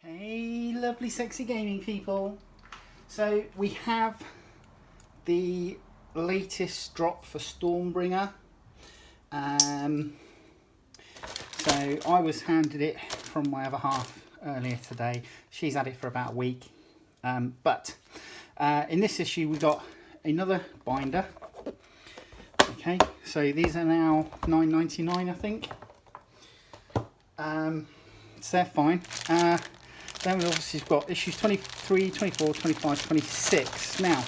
Hey lovely sexy gaming people. So we have the latest drop for Stormbringer. So I was handed it from my other half earlier today. She's had it for about a week. But in this issue we got another binder. Okay, so these are now $9.99 I think. So they're fine. Then we obviously got issues 23, 24, 25, 26. Now,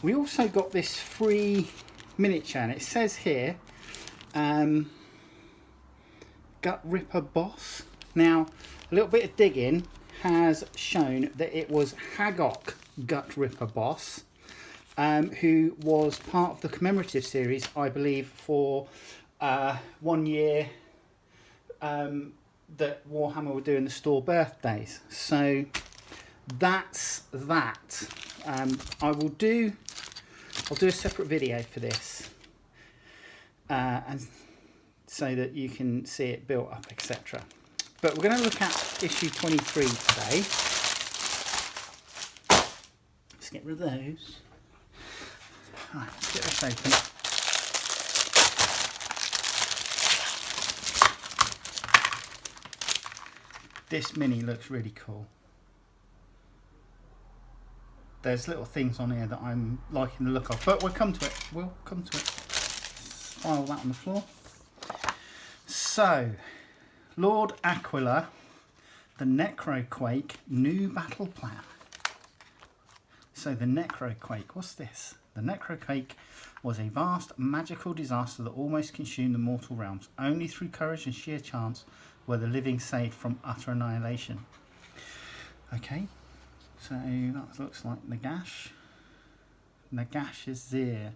we also got this free miniature, and it says here, Gut Ripper Boss. Now, a little bit of digging has shown that it was Hagok Gut Ripper Boss, who was part of the commemorative series, I believe, for 1 year that Warhammer were doing the store birthdays. So that's that. I'll do a separate video for this, and so that you can see it built up, etc. But we're going to look at issue 23 today. Let's get rid of those. Right, let's get this open. This mini looks really cool. There's little things on here that I'm liking the look of, but we'll come to it. We'll come to it. File that on the floor. So, Lord Aquilor, the Necroquake new battle plan. So the Necroquake, what's this? The Necroquake was a vast magical disaster that almost consumed the mortal realms. Only through courage and sheer chance were the living saved from utter annihilation. Okay, so that looks like Nagash. Nagashazir.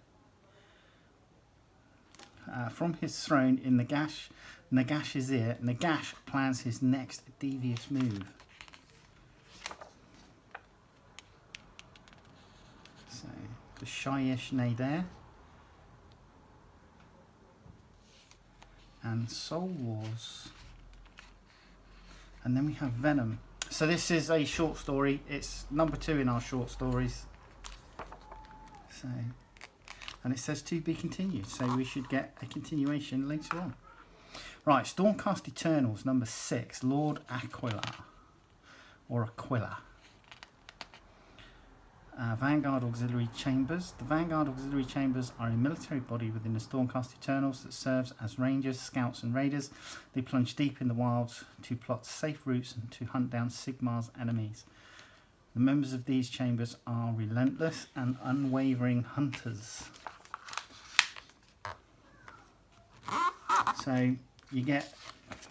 From his throne in Nagashazir, Nagash plans his next devious move. So, the Shyish Nader. And Soul Wars. And then we have Venom. So this is a short story. It's number 2 in our short stories. So, and it says to be continued. So we should get a continuation later on. Right, Stormcast Eternals number 6. Lord Aquilor. Or Aquila. Vanguard Auxiliary Chambers. The Vanguard Auxiliary Chambers are a military body within the Stormcast Eternals that serves as rangers, scouts and raiders. They plunge deep in the wilds to plot safe routes and to hunt down Sigmar's enemies. The members of these chambers are relentless and unwavering hunters. So you get,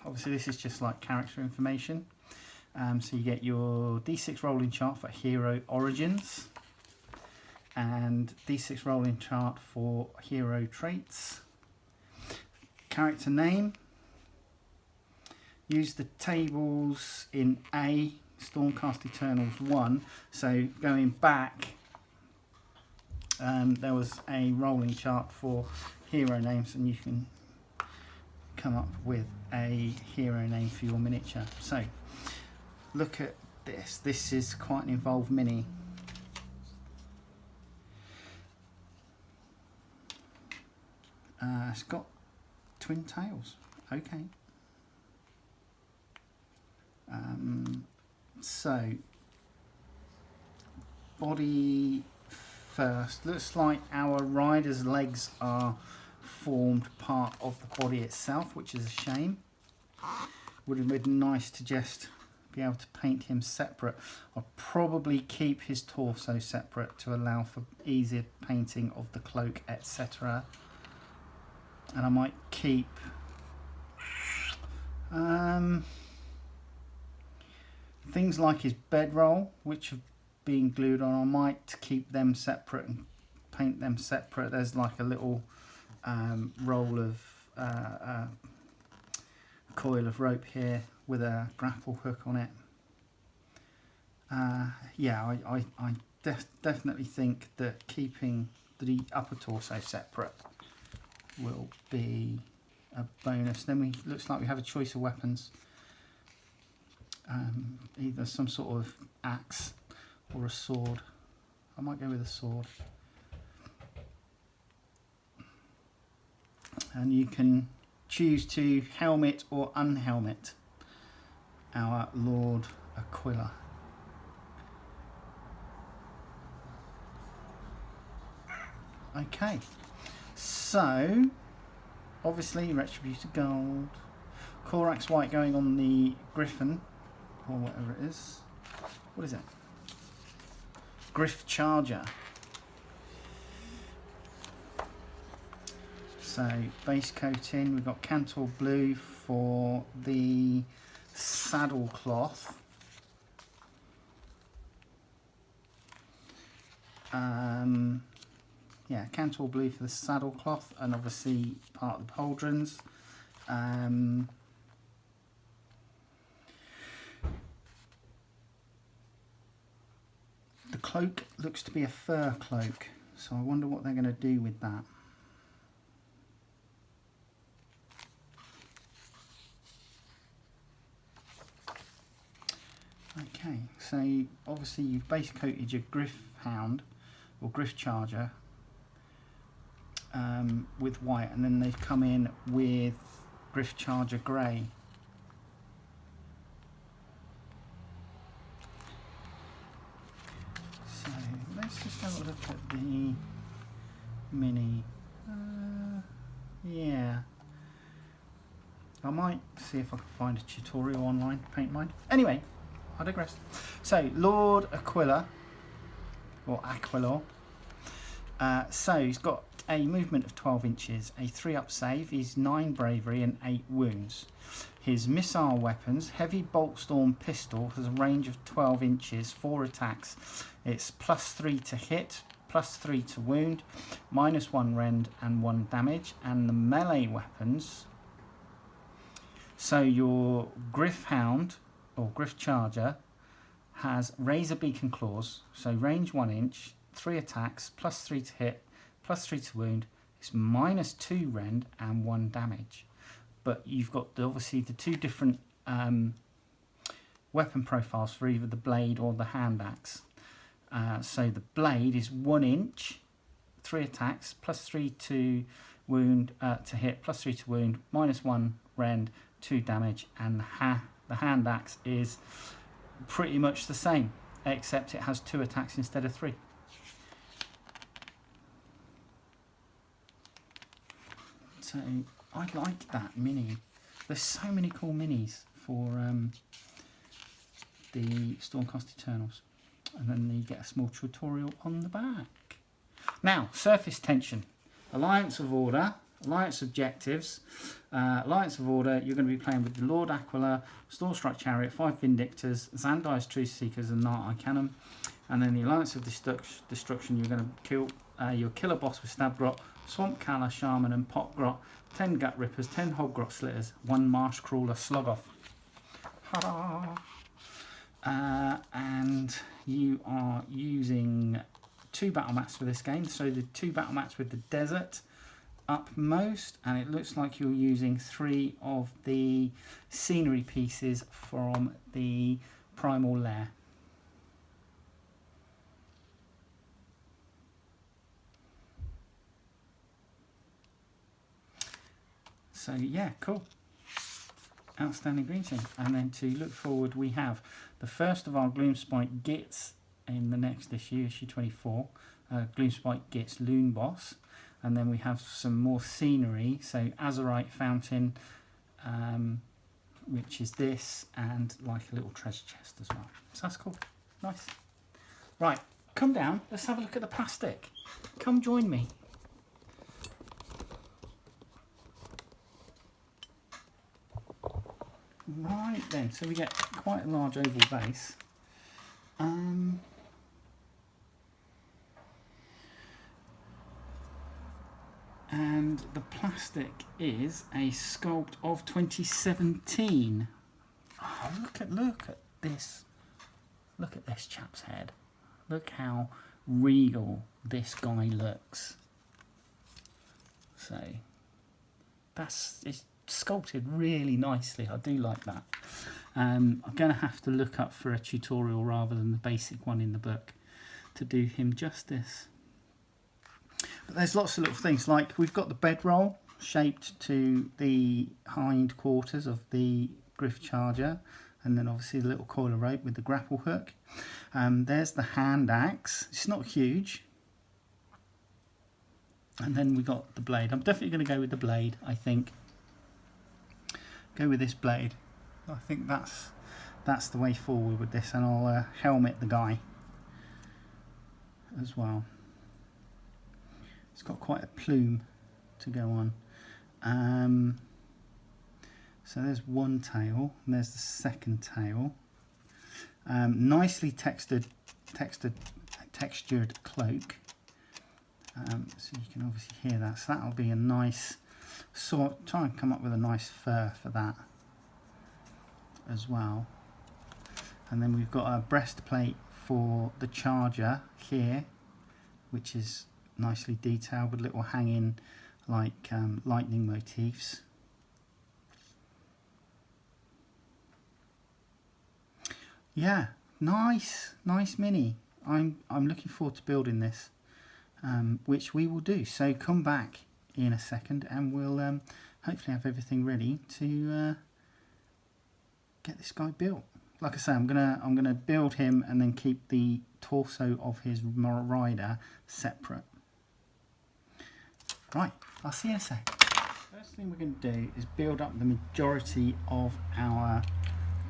obviously this is just like character information. So you get your D6 rolling chart for hero origins and D6 rolling chart for hero traits. Character name. Use the tables in A, Stormcast Eternals 1. So going back, there was a rolling chart for hero names, and you can come up with a hero name for your miniature. So look at this. This is quite an involved mini. It's got twin tails. Okay. So body first. Looks like our rider's legs are formed part of the body itself, which is a shame. Would have been nice to just be able to paint him separate. I'll probably keep his torso separate to allow for easier painting of the cloak, etc. And I might keep things like his bedroll, which have been glued on. I might keep them separate and paint them separate. There's like a little roll of coil of rope here with a grapple hook on it. Yeah, I definitely think that keeping the upper torso separate will be a bonus. Then looks like we have a choice of weapons. either some sort of axe or a sword. I might go with a sword. And you can choose to helmet or unhelmet our Lord Aquilor. Okay, so obviously retributed gold, Corax white going on the Griffin, or whatever it is. What is it? Griff Charger. So base coating, we've got Cantor blue for the saddle cloth. Yeah, Cantor blue for the saddle cloth, and obviously part of the pauldrons. The cloak looks to be a fur cloak, so I wonder what they're going to do with that. Okay, so obviously you've base coated your Griff Hound or Griff Charger with white, and then they've come in with Griff Charger grey. So let's just have a look at the mini. Yeah, I might see if I can find a tutorial online to paint mine. Anyway, I digress. So Lord Aquilor, or Aquilor. So he's got a movement of 12 inches, a 3-up save, he's 9 bravery and 8 wounds. His missile weapons, heavy bolt storm pistol, has a range of 12 inches, 4 attacks. It's +3 to hit, +3 to wound, -1 rend and 1 damage. And the melee weapons, so your Griff Hound or Griff Charger has razor beacon claws, so range 1 inch, 3 attacks, +3 to hit, +3 to wound. It's -2 rend and 1 damage. But you've got obviously the 2 different weapon profiles for either the blade or the hand axe. So the blade is 1 inch, 3 attacks, +3 to wound, to hit, +3 to wound, -1 rend, 2 damage, and the hand axe is pretty much the same, except it has 2 attacks instead of 3. So I like that mini. There's so many cool minis for the Stormcast Eternals. And then you get a small tutorial on the back. Now, surface tension. Alliance of Order, Alliance objectives. Alliance of Order, you're going to be playing with the Lord Aquilor, Stormstrike Chariot, 5 Vindictors, Xandai's Truth Seekers, and Knight Arcanum. And then the Alliance of Destruction, you're going to kill your killer boss with Stabgrot, Swamp Kala, Shaman, and Potgrot, 10 Gut Rippers, 10 Hoggrot Slitters, 1 Marsh Crawler Slogoff. And you are using 2 battle mats for this game. So the 2 battle mats with the desert upmost, and it looks like you're using 3 of the scenery pieces from the Primal Lair. So yeah, cool. Outstanding greeting. And then to look forward, we have the first of our Gloomspite Gits in the next issue, issue 24. Gloomspite Gits Loon Boss. And then we have some more scenery. So Azurite Fountain, which is this, and like a little treasure chest as well. So that's cool. Nice. Right, come down. Let's have a look at the plastic. Come join me. Right then, so we get quite a large oval base. And the plastic is a sculpt of 2017. Oh, look at this. Look at this chap's head. Look how regal this guy looks. So it's sculpted really nicely. I do like that. I'm going to have to look up for a tutorial rather than the basic one in the book to do him justice. But there's lots of little things, like we've got the bedroll shaped to the hind quarters of the Griff Charger, and then obviously the little coil of rope with the grapple hook. There's the hand axe. It's not huge. And then we got the blade. I'm definitely going to go with the blade, I think. Go with this blade. I think that's the way forward with this, and I'll helmet the guy as well. It's got quite a plume to go on. So there's one tail, and there's the second tail. Nicely textured cloak. So you can obviously hear that. So that'll be a nice sort. Try and come up with a nice fur for that as well. And then we've got a breastplate for the charger here, which is nicely detailed with little hanging like lightning motifs. Yeah, nice mini. I'm looking forward to building this, which we will do. So come back in a second, and we'll hopefully have everything ready to get this guy built. Like I say, I'm gonna build him and then keep the torso of his rider separate. Right, I'll see you in a sec. First thing we're going to do is build up the majority of our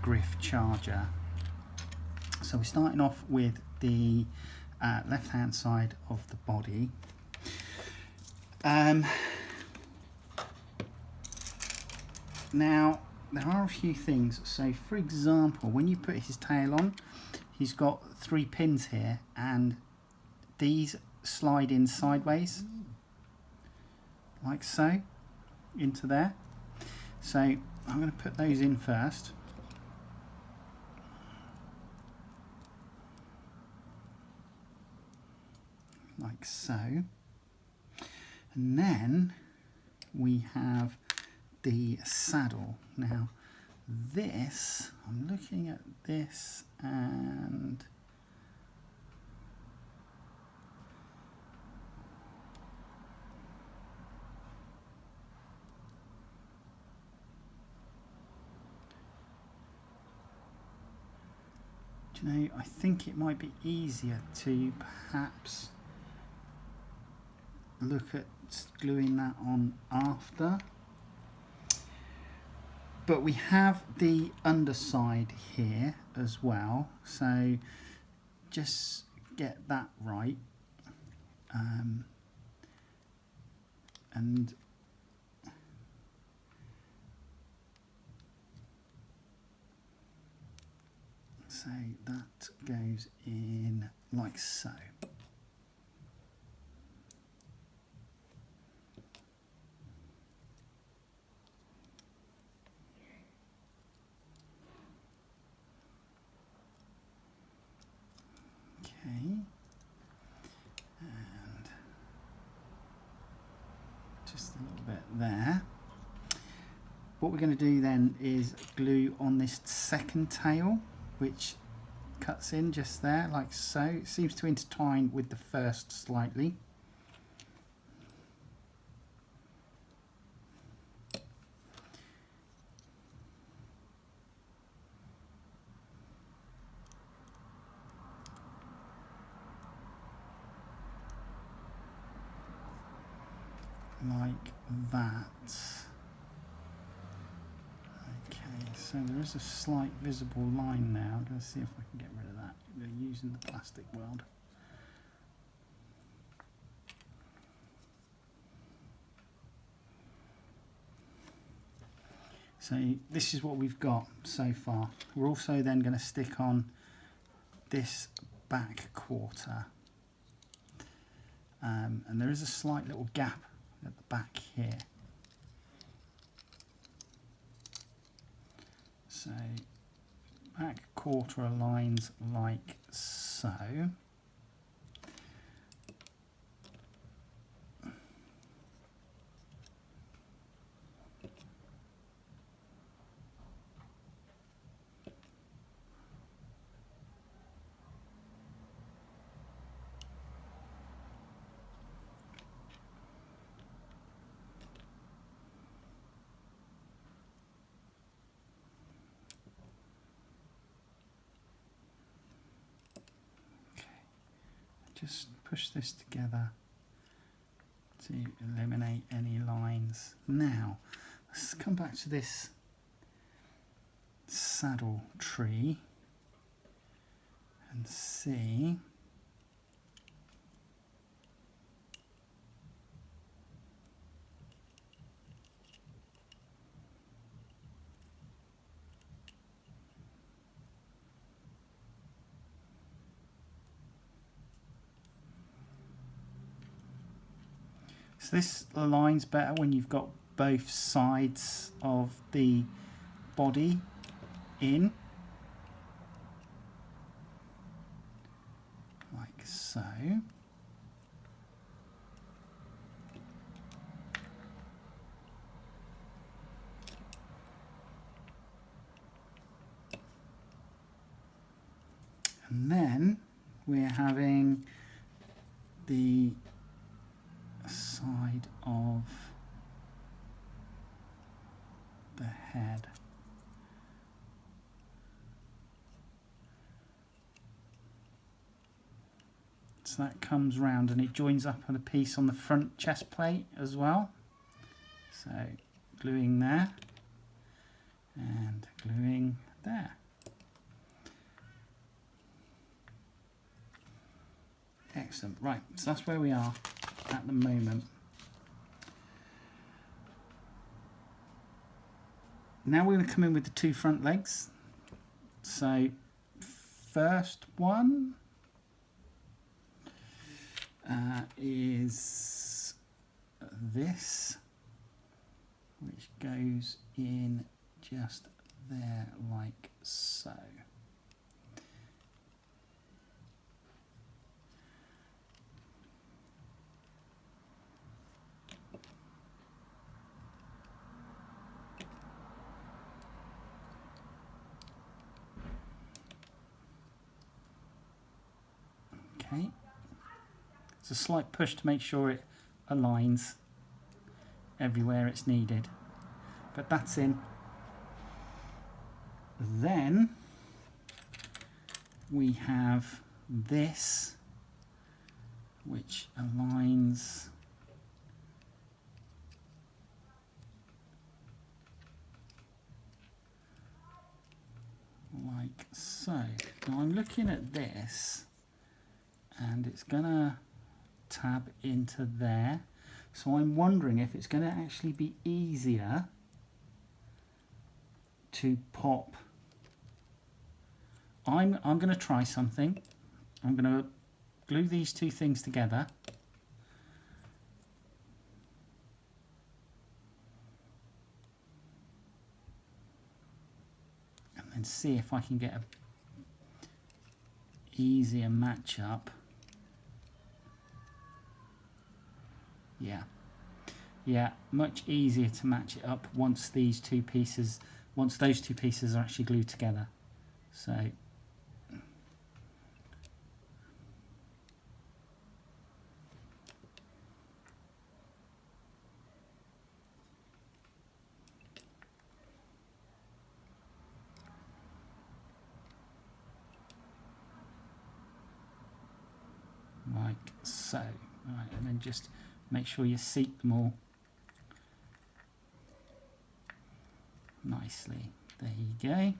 Griff Charger. So we're starting off with the left hand side of the body. Now there are a few things. So for example, when you put his tail on, he's got 3 pins here, and these slide in sideways like so into there. So I'm going to put those in first. Like so. And then we have the saddle. Now this, I'm looking at this, and do you know, I think it might be easier to perhaps look at gluing that on after. But we have the underside here as well, so just get that right. And so that goes in like so. Okay, and just a little bit there. What we're going to do then is glue on this second tail, which cuts in just there like so. It seems to intertwine with the first slightly. Like that. Okay, so there is a slight visible line now. I'm going to see if I can get rid of that. We're using the plastic weld. So this is what we've got so far. We're also then going to stick on this back quarter. And there is a slight little gap at the back here. So back quarter aligns like so. just push this together to eliminate any lines. Now, let's come back to this saddle tree and see. So this aligns better when you've got both sides of the body in, like so. And then we're having the side of the head. So that comes round and it joins up on a piece on the front chest plate as well. So gluing there and gluing there. Excellent. Right, so that's where we are at the moment. Now we're going to come in with the two front legs. So first one is this, which goes in just there like so. Okay, it's a slight push to make sure it aligns everywhere it's needed, but that's in. Then we have this, which aligns like so. Now I'm looking at this and it's gonna tab into there, so I'm wondering if it's gonna actually be easier to pop. I'm gonna try something. I'm gonna glue these two things together and then see if I can get a easier match up. Yeah, much easier to match it up once those two pieces are actually glued together. So like so. Right, and then just make sure you seat them all nicely. There you go.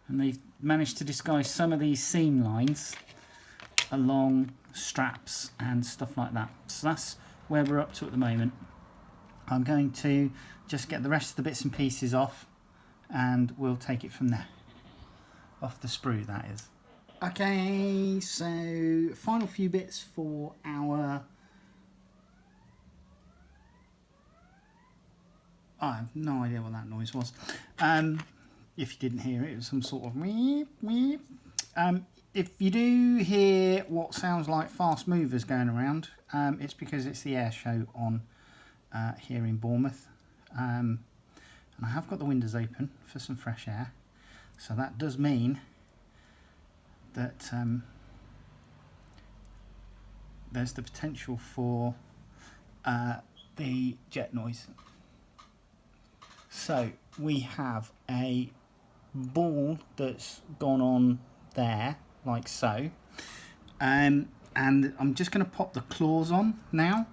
And they've managed to disguise some of these seam lines along straps and stuff like that. So that's where we're up to at the moment. I'm going to just get the rest of the bits and pieces off and we'll take it from there. Off the sprue, that is. Okay, so final few bits for our... I have no idea what that noise was. If you didn't hear it, it was some sort of meep, meep. If you do hear what sounds like fast movers going around, it's because it's the air show on here in Bournemouth. And I have got the windows open for some fresh air. So that does mean that there's the potential for the jet noise. So we have a ball that's gone on there, like so. And I'm just going to pop the claws on now.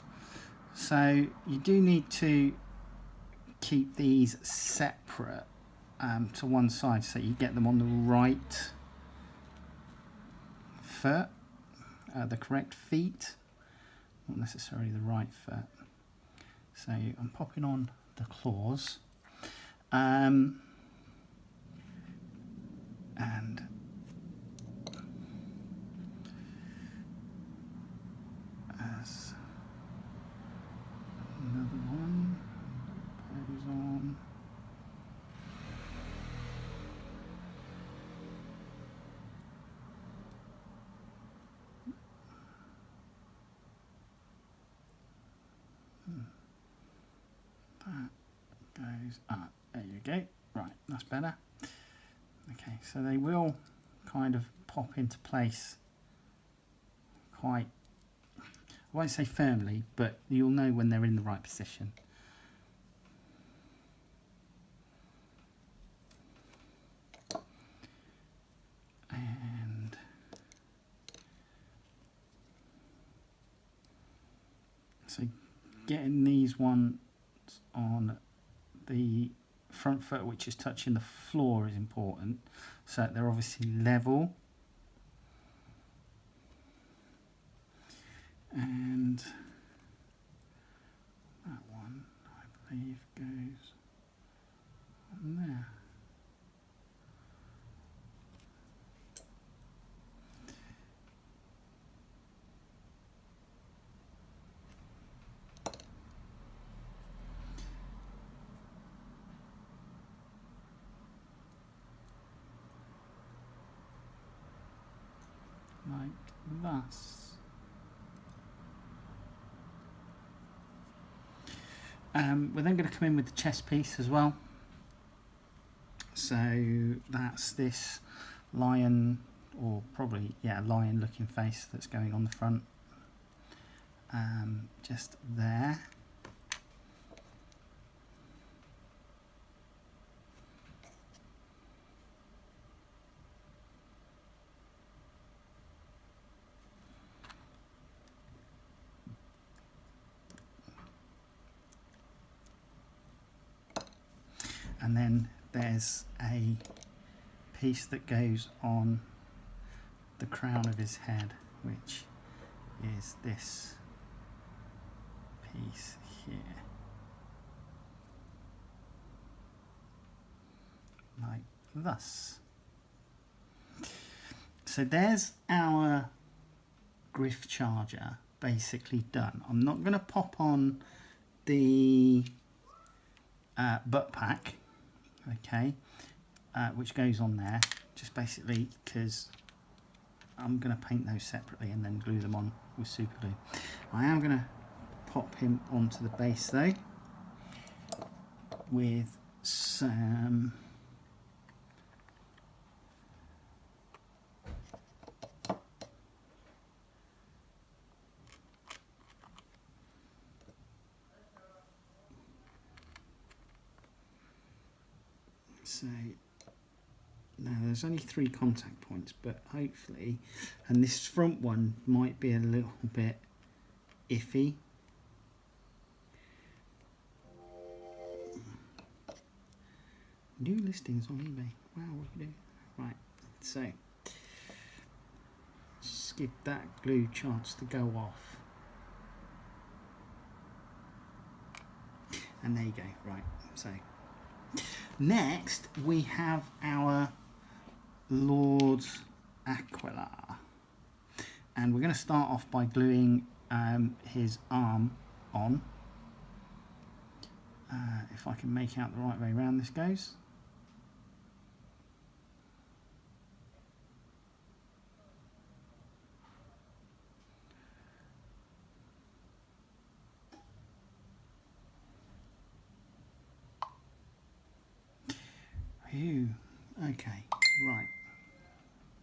So you do need to keep these separate to one side so you get them on the right foot, the correct feet, not necessarily the right foot. So I'm popping on the claws, and as another one goes on. That goes up. There you go. Right, that's better. Okay, so they will kind of pop into place quite, I won't say firmly, but you'll know when they're in the right position. And so getting these ones on the front foot, which is touching the floor, is important, so they're obviously level. And that one, I believe, goes on there. Like thus. We're then going to come in with the chest piece as well. So that's this lion, or probably, yeah, lion looking face that's going on the front. Just there. And then there's a piece that goes on the crown of his head, which is this piece here, like thus. So there's our Griff Charger basically done. I'm not going to pop on the butt pack, okay, which goes on there, just basically because I'm going to paint those separately and then glue them on with super glue. I am going to pop him onto the base though with some so now there's only 3 contact points, but hopefully, and this front one might be a little bit iffy. New listings on eBay. Wow, what you do? Right, so just give that glue chance to go off. And there you go. Right, so next we have our Lord Aquilor, and we're going to start off by gluing his arm on. If I can make out the right way around this goes. Phew. Okay, right.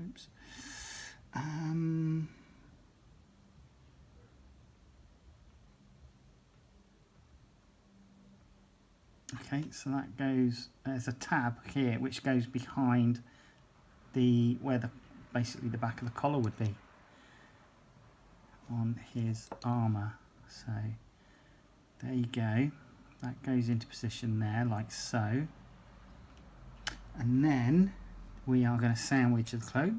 Oops. Okay, so that goes, there's a tab here which goes behind where basically the back of the collar would be on his armour. So there you go, that goes into position there like so, and then we are going to sandwich the cloak.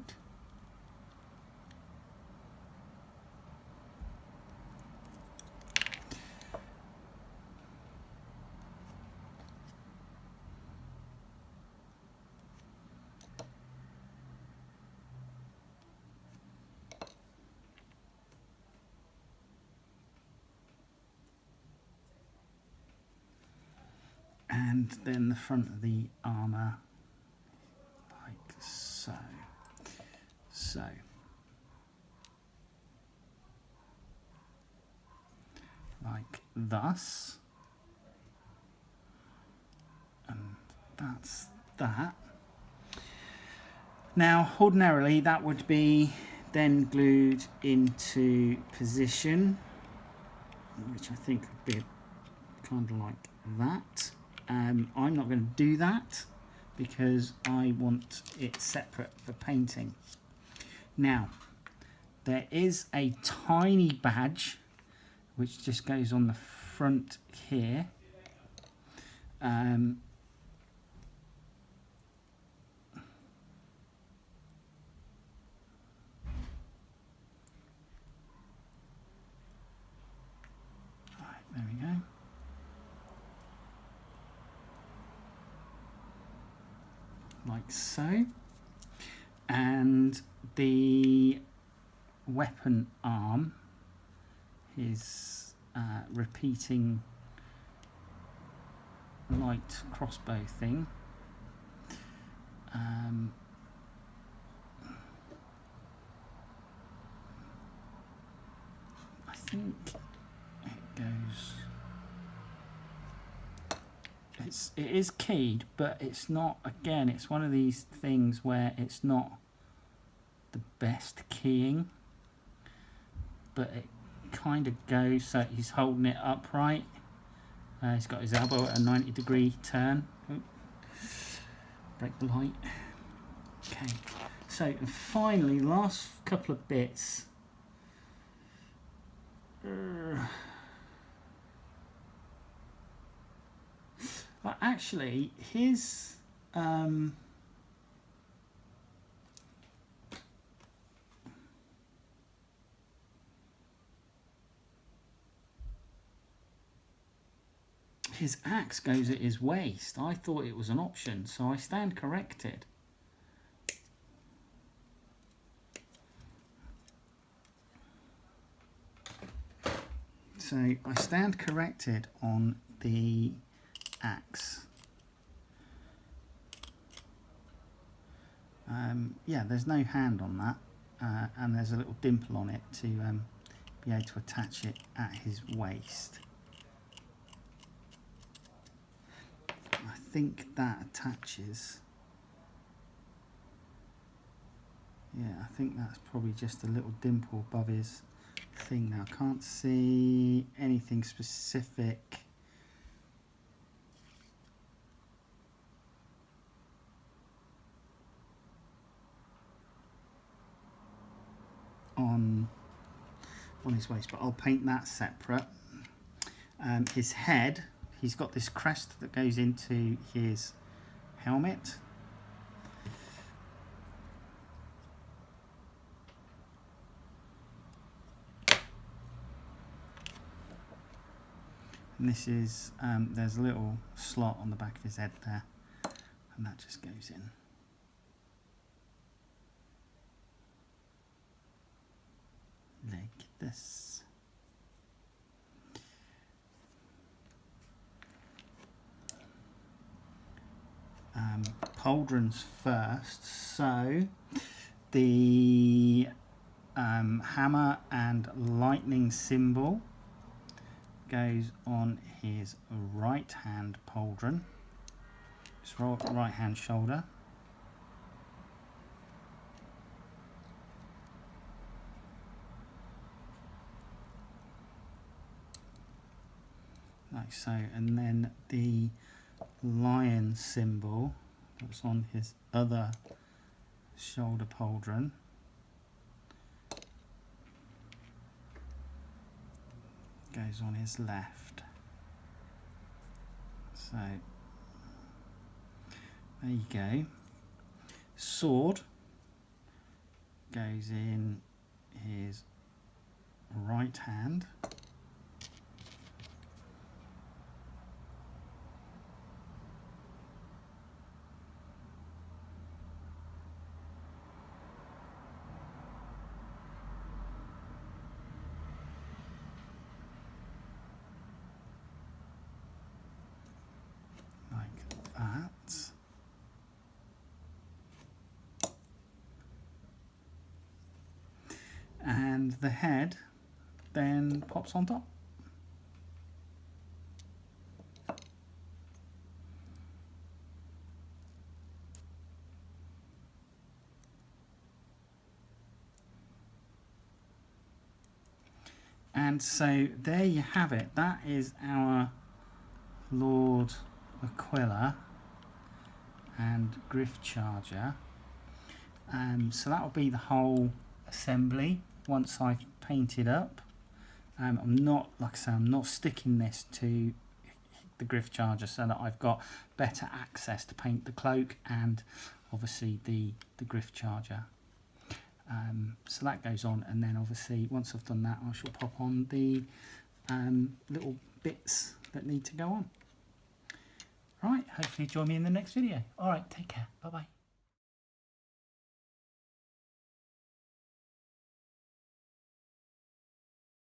And then the front of the armour, like so. So. Like thus. And that's that. Now, ordinarily, that would be then glued into position, which I think would be kind of like that. I'm not going to do that because I want it separate for painting. Now, there is a tiny badge which just goes on the front here. Right, there we go. Like so. And the weapon arm is repeating light crossbow thing. I think it goes. It is keyed, but it's not. Again, it's one of these things where it's not the best keying, but it kind of goes. So he's holding it upright. He's got his elbow at a 90-degree turn. Ooh. Break the light. Okay. So and finally, last couple of bits. Well, actually, his axe goes at his waist. I thought it was an option, so I stand corrected. So I stand corrected on the axe. Yeah, there's no hand on that, and there's a little dimple on it to be able to attach it at his waist. I think that attaches. Yeah, I think that's probably just a little dimple above his thing. Now I can't see anything specific on his waist, but I'll paint that separate. His head, he's got this crest that goes into his helmet. And this is, there's a little slot on the back of his head there, and that just goes in. Like this. Pauldrons first. So the hammer and lightning symbol goes on his right hand pauldron, his right hand shoulder. Like so, and then the lion symbol that's on his other shoulder pauldron. Goes on his left. So there you go. Sword goes in his right hand. Like that. And the head then pops on top. And so there you have it. That is our Lord Aquilor and Griff Charger. So that will be the whole assembly once I've painted up. I'm not, like I say, I'm not sticking this to the Griff Charger so that I've got better access to paint the cloak and obviously the Griff Charger. So that goes on, and then obviously once I've done that I shall pop on the little bits that need to go on. Right, hopefully join me in the next video. Alright, take care, bye bye.